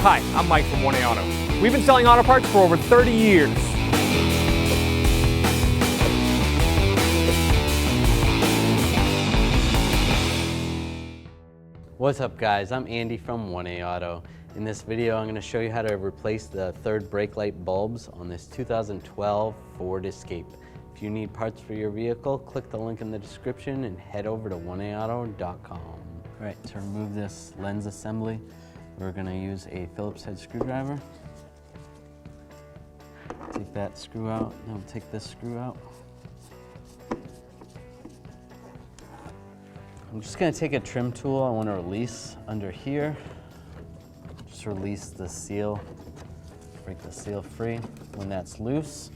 Hi, I'm Mike from 1A Auto. We've been selling auto parts for over 30 years. What's up guys, I'm Andy from 1A Auto. In this video I'm going to show you how to replace the third brake light bulbs on this 2012 Ford Escape. If you need parts for your vehicle, click the link in the description and head over to 1AAuto.com. Alright, to remove this lens assembly, we're going to use a Phillips head screwdriver. Take that screw out, then we'll take this screw out. I'm just going to take a trim tool. I want to release under here. Just release the seal, break the seal free. When that's loose,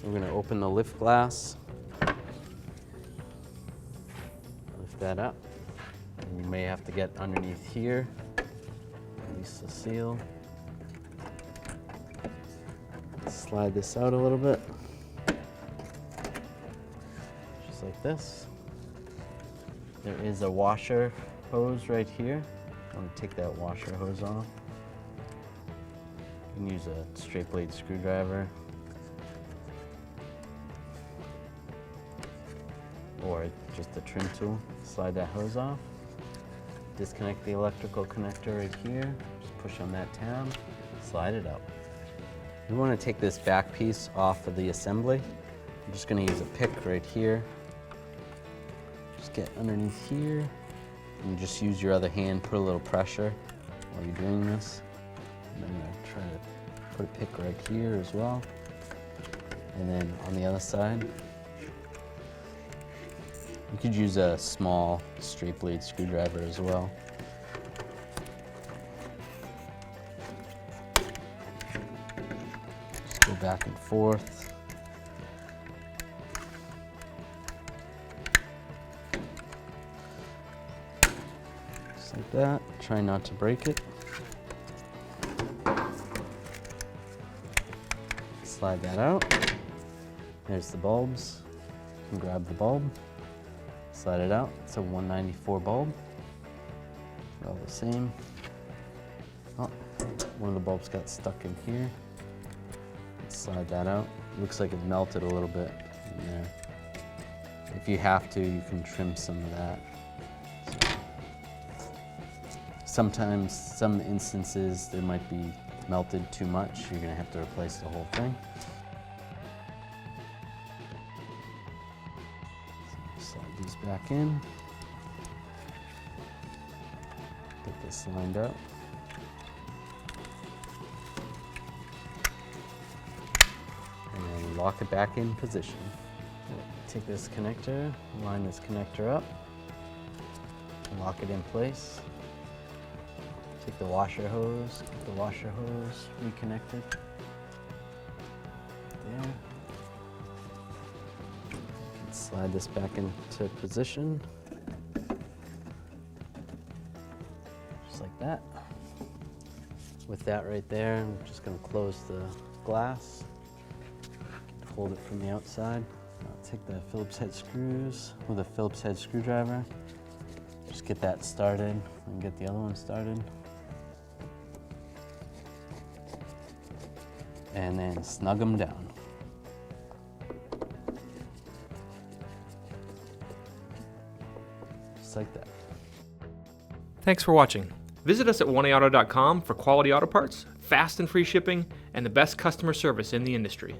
we're going to open the lift glass. Lift that up. And you may have to get underneath here. Release the seal. Slide this out a little bit. Just like this. There is a washer hose right here. I'm going to take that washer hose off. You can use a straight blade screwdriver or just a trim tool. Slide that hose off. Disconnect the electrical connector right here. Just push on that tab, slide it up. We want to take this back piece off of the assembly. I'm just going to use a pick right here. Just get underneath here and just use your other hand, put a little pressure while you're doing this. And then I'm going to try to put a pick right here as well. And then on the other side, you could use a small straight blade screwdriver as well. Just go back and forth. Just like that. Try not to break it. Slide that out. There's the bulbs. You can grab the bulb. Slide it out. It's a 194 bulb. They're all the same. Oh, one of the bulbs got stuck in here. Let's slide that out. Looks like it melted a little bit in there. If you have to, you can trim some of that. Sometimes, some instances, there might be melted too much. You're going to have to replace the whole thing. Slide these back in. Get this lined up. And then lock it back in position. Take this connector, line this connector up, lock it in place. Take the washer hose, get the washer hose reconnected. There. Slide this back into position. Just like that. With that right there, I'm just going to close the glass. Hold it from the outside. I'll take the Phillips head screws with a Phillips head screwdriver. Just get that started and get the other one started. And then snug them down. Just like that. Thanks for watching. Visit us at 1AAuto.com for quality auto parts, fast and free shipping, and the best customer service in the industry.